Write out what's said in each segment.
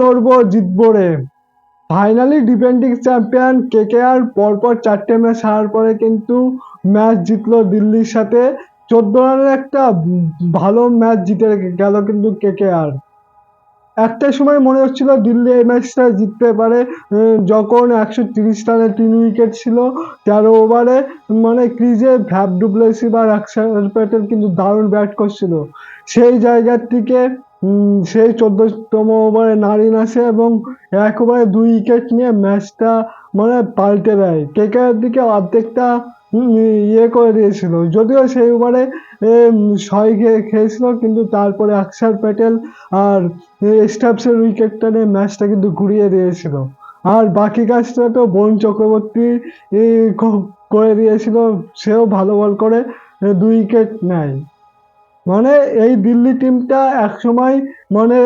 লড়বো জিতবো রে। Finally defending champion KKR পরপর 4টে ম্যাচ হারার পরে কিন্তু ম্যাচ জিতলো দিল্লির সাথে। 14 রানের একটা ভালো ম্যাচ জিতে গেল কিন্তু কেকেআর। একটা সময় মনে হচ্ছিল দিল্লি এই ম্যাচটা জিততে পারে, যখন 130 রানে 3 উইকেট ছিল 13 ওভারে। মানে ক্রিজে ফ্যাফ ডু প্লেসি বা অক্ষর প্যাটেল কিন্তু দারুণ ব্যাট করছিল। সেই জায়গার থেকে সেই 14তম ওভারে নারিন আসে এবং 1 ওভারে 2 উইকেট নিয়ে ম্যাচটা মানে পাল্টে দেয়। কেকেআর দিকে অর্ধেকটা ইয়ে করে দিয়েছিল, যদিও সেই ওভারে 6 খেয়েছিল, কিন্তু তারপরে অক্ষর প্যাটেল আর স্টাবসের উইকেটটা নিয়ে ম্যাচটা কিন্তু ঘুরিয়ে দিয়েছিল। আর বাকি কাজটা তো বরুণ চক্রবর্তী করে দিয়েছিল, সেও ভালো বল করে 2 উইকেট নেয়। মানে এই দিল্লি টিমটা একসময় মানে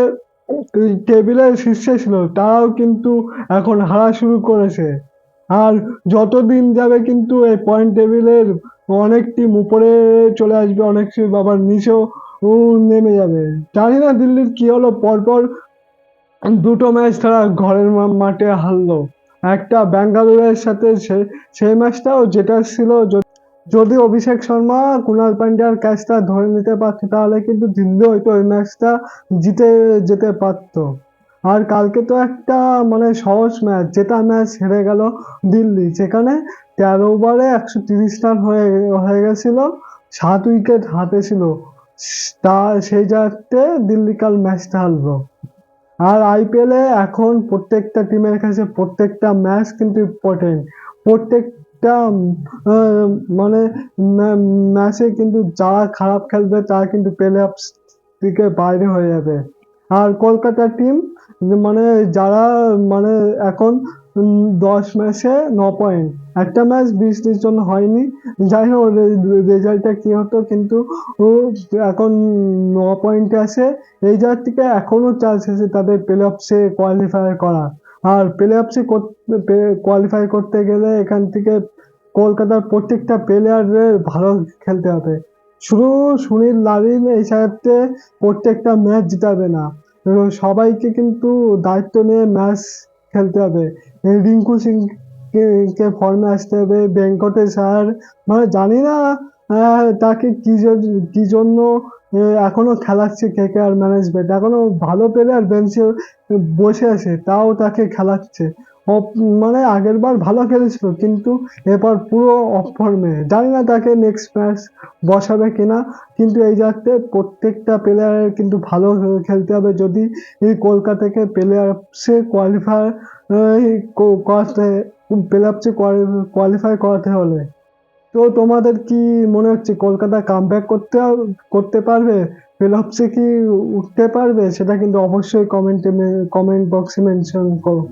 টেবিলের শীর্ষে ছিল, তারাও কিন্তু এখন হারা শুরু করেছে। আর যত দিন যাবে কিন্তু এই পয়েন্ট টেবিলের অনেক টিম উপরে চলে আসবে, অনেক টিম আবার নিচেও নেমে যাবে। জানি না দিল্লির কি হলো, পরপর 2টো ম্যাচ তারা ঘরের মাঠে হারলো। একটা বেঙ্গালুরের সাথে সেই ম্যাচটাও যেটা ছিল, যদি অভিষেক শর্মা কুণাল পান্ডিয়ার ক্যাচটা ধরে নিতে পারতো তাহলে কিন্তু দিল্লি হয়তো ওই ম্যাচটা জিতে যেতে পারতো। আর কালকে তো একটা মানে সহজ ম্যাচ, যেটা ম্যাচ হেরে গেল দিল্লি, যেখানে 13 ওভারে 130 রান হয়ে গেছিল, 7 উইকেট হাতে ছিল। তা সেই জায়গাতে দিল্লি কাল ম্যাচটা হারলো। আর আইপিএলে এখন প্রত্যেকটা টিমের কাছে প্রত্যেকটা ম্যাচ কিন্তু ইম্পর্টেন্ট। প্রত্যেকটা মানে ম্যাচে কিন্তু যারা খারাপ খেলবে তারা কিন্তু প্লে অফ থেকে বাইরে হয়ে যাবে। আর কলকাতা টিম মানে যারা মানে এখন 10 ম্যাচে 9 পয়েন্ট, একটা ম্যাচ বৃষ্টির জন্য হয়নি, যাই হোক রেজাল্টটা কি হতো, কিন্তু এখন 9 পয়েন্টে আছে। এই জায়গা থেকে এখনো চান্স আছে তাদের প্লে অফসে কোয়ালিফাই করা। আর প্লে অফসে কোয়ালিফাই করতে গেলে এখান থেকে কলকাতার প্রত্যেকটা প্লেয়ারের ভালো খেলতে হবে। শুধু সুনীল নারিন এই সাথে প্রত্যেকটা ম্যাচ জিতাবে না, সবাইকে কিন্তু দায়িত্ব নিয়ে ম্যাচ খেলতে হবে। রিঙ্কু সিং কে ফর্মে আসতে হবে, ভেঙ্কটেশ আর মানে জানি না তাকে কি জন্য এখনো খেলাচ্ছে কেকেআর ম্যানেজমেন্ট। এখনো ভালো প্লেয়ার বেঞ্চে বসে আছে, তাও তাকে খেলাচ্ছে। মানে আগের বার ভালো খেলেছিল, কিন্তু এবার পুরো অফ ফর্মে। জানি না তাকে নেক্সট ম্যাচ বসাবে কিনা, কিন্তু এই জায়গাতে প্রত্যেকটা প্লেয়ারের কিন্তু ভালো খেলতে হবে যদি এই কলকাতাকে প্লে অফসে কোয়ালিফাই করাতে হলে। তো তোমাদের কি মনে হচ্ছে কলকাতা কামব্যাক করতে পারবে, প্লে অফসে কি উঠতে পারবে? সেটা কিন্তু অবশ্যই কমেন্ট বক্সে মেনশন করো।